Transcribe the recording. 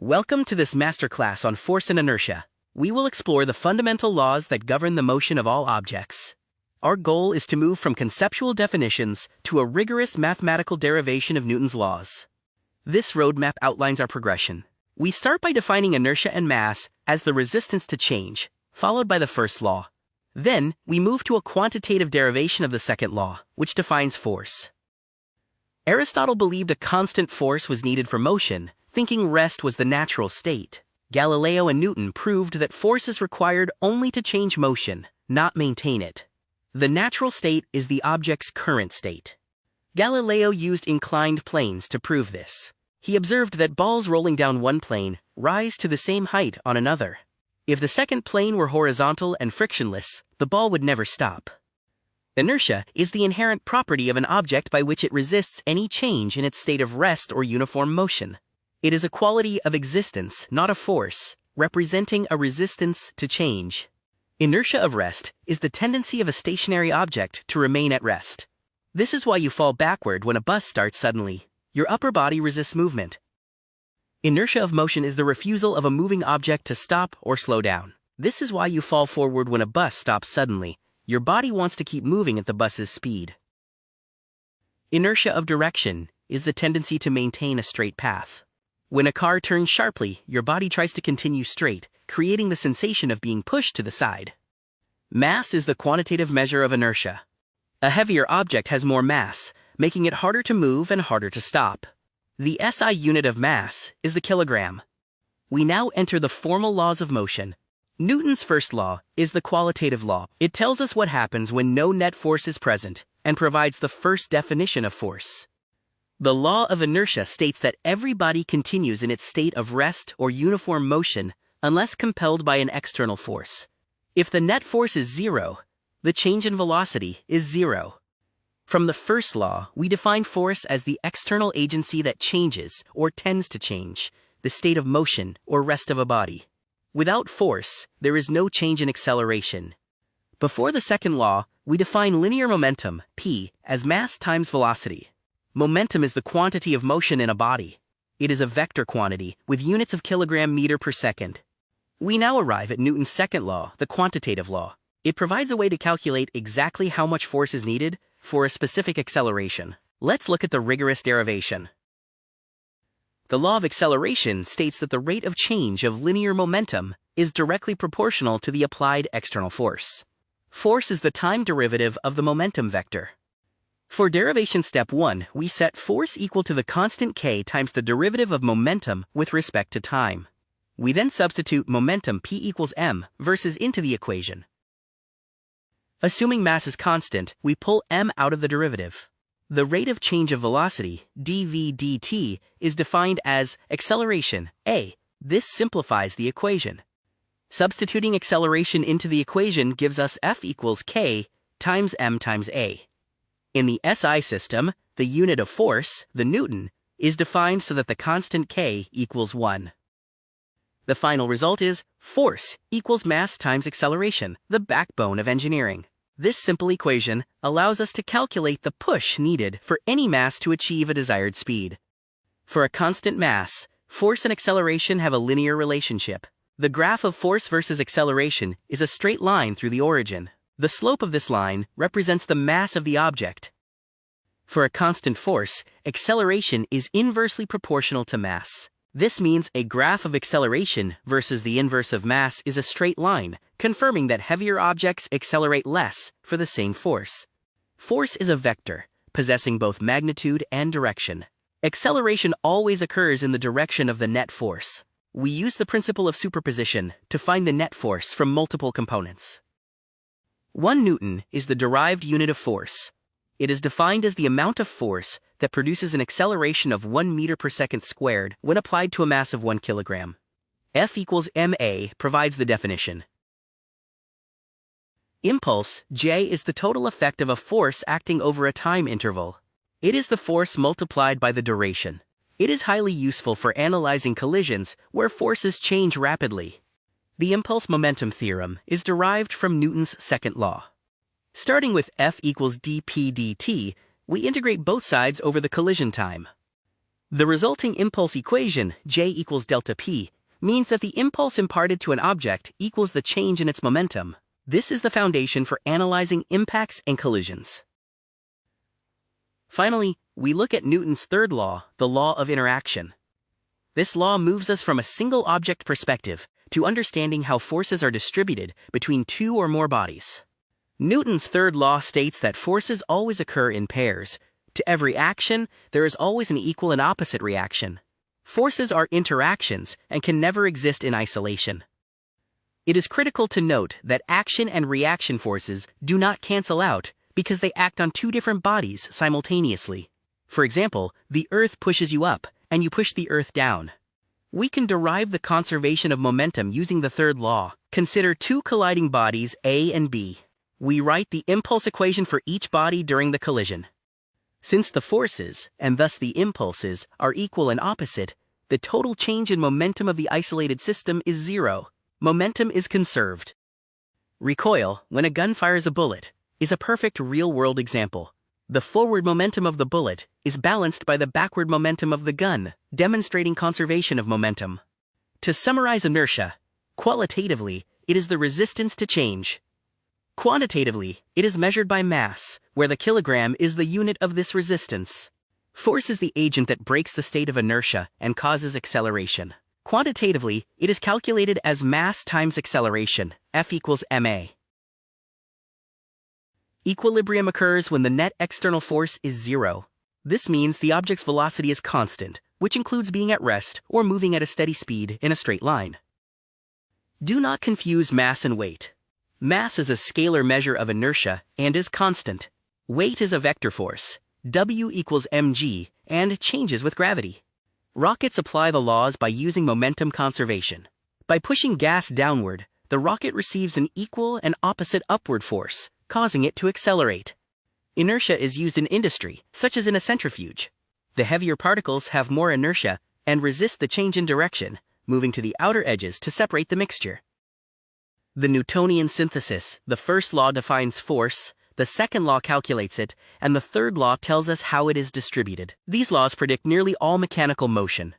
Welcome to this masterclass on force and inertia. We will explore the fundamental laws that govern the motion of all objects. Our goal is to move from conceptual definitions to a rigorous mathematical derivation of Newton's laws. This roadmap outlines our progression. We start by defining inertia and mass as the resistance to change, followed by the first law. Then, we move to a quantitative derivation of the second law, which defines force. Aristotle believed a constant force was needed for motion, thinking rest was the natural state. Galileo and Newton proved that force is required only to change motion, not maintain it. The natural state is the object's current state. Galileo used inclined planes to prove this. He observed that balls rolling down one plane rise to the same height on another. If the second plane were horizontal and frictionless, the ball would never stop. Inertia is the inherent property of an object by which it resists any change in its state of rest or uniform motion. It is a quality of existence, not a force, representing a resistance to change. Inertia of rest is the tendency of a stationary object to remain at rest. This is why you fall backward when a bus starts suddenly. Your upper body resists movement. Inertia of motion is the refusal of a moving object to stop or slow down. This is why you fall forward when a bus stops suddenly. Your body wants to keep moving at the bus's speed. Inertia of direction is the tendency to maintain a straight path. When a car turns sharply, your body tries to continue straight, creating the sensation of being pushed to the side. Mass is the quantitative measure of inertia. A heavier object has more mass, making it harder to move and harder to stop. The SI unit of mass is the kilogram. We now enter the formal laws of motion. Newton's first law is the qualitative law. It tells us what happens when no net force is present and provides the first definition of force. The law of inertia states that every body continues in its state of rest or uniform motion unless compelled by an external force. If the net force is zero, the change in velocity is zero. From the first law, we define force as the external agency that changes or tends to change the state of motion or rest of a body. Without force, there is no change in acceleration. Before the second law, we define linear momentum, p, as mass times velocity. Momentum is the quantity of motion in a body. It is a vector quantity with units of kilogram meter per second. We now arrive at Newton's second law, the quantitative law. It provides a way to calculate exactly how much force is needed for a specific acceleration. Let's look at the rigorous derivation. The law of acceleration states that the rate of change of linear momentum is directly proportional to the applied external force. Force is the time derivative of the momentum vector. For derivation step 1, we set force equal to the constant k times the derivative of momentum with respect to time. We then substitute momentum p equals m versus into the equation. Assuming mass is constant, we pull m out of the derivative. The rate of change of velocity, dv dt, is defined as acceleration, a. This simplifies the equation. Substituting acceleration into the equation gives us F equals k times m times a. In the SI system, the unit of force, the Newton, is defined so that the constant k equals 1. The final result is force equals mass times acceleration, the backbone of engineering. This simple equation allows us to calculate the push needed for any mass to achieve a desired speed. For a constant mass, force and acceleration have a linear relationship. The graph of force versus acceleration is a straight line through the origin. The slope of this line represents the mass of the object. For a constant force, acceleration is inversely proportional to mass. This means a graph of acceleration versus the inverse of mass is a straight line, confirming that heavier objects accelerate less for the same force. Force is a vector, possessing both magnitude and direction. Acceleration always occurs in the direction of the net force. We use the principle of superposition to find the net force from multiple components. 1 Newton is the derived unit of force. It is defined as the amount of force that produces an acceleration of 1 meter per second squared when applied to a mass of 1 kilogram. F equals ma provides the definition. Impulse, J, is the total effect of a force acting over a time interval. It is the force multiplied by the duration. It is highly useful for analyzing collisions where forces change rapidly. The impulse-momentum theorem is derived from Newton's second law. Starting with F equals dp dt, we integrate both sides over the collision time. The resulting impulse equation, J equals delta P, means that the impulse imparted to an object equals the change in its momentum. This is the foundation for analyzing impacts and collisions. Finally, we look at Newton's third law, the law of interaction. This law moves us from a single object perspective to understanding how forces are distributed between two or more bodies. Newton's third law states that forces always occur in pairs. To every action, there is always an equal and opposite reaction. Forces are interactions and can never exist in isolation. It is critical to note that action and reaction forces do not cancel out because they act on two different bodies simultaneously. For example, the Earth pushes you up, and you push the Earth down. We can derive the conservation of momentum using the third law. Consider two colliding bodies, A and B. We write the impulse equation for each body during the collision. Since the forces, and thus the impulses, are equal and opposite, the total change in momentum of the isolated system is zero. Momentum is conserved. Recoil, when a gun fires a bullet, is a perfect real-world example. The forward momentum of the bullet is balanced by the backward momentum of the gun, demonstrating conservation of momentum. To summarize inertia, qualitatively, it is the resistance to change. Quantitatively, it is measured by mass, where the kilogram is the unit of this resistance. Force is the agent that breaks the state of inertia and causes acceleration. Quantitatively, it is calculated as mass times acceleration, F equals ma. Equilibrium occurs when the net external force is zero. This means the object's velocity is constant, which includes being at rest or moving at a steady speed in a straight line. Do not confuse mass and weight. Mass is a scalar measure of inertia and is constant. Weight is a vector force, W equals mg, and changes with gravity. Rockets apply the laws by using momentum conservation. By pushing gas downward, the rocket receives an equal and opposite upward force, causing it to accelerate. Inertia is used in industry, such as in a centrifuge. The heavier particles have more inertia and resist the change in direction, moving to the outer edges to separate the mixture. The Newtonian synthesis, the first law defines force, the second law calculates it, and the third law tells us how it is distributed. These laws predict nearly all mechanical motion.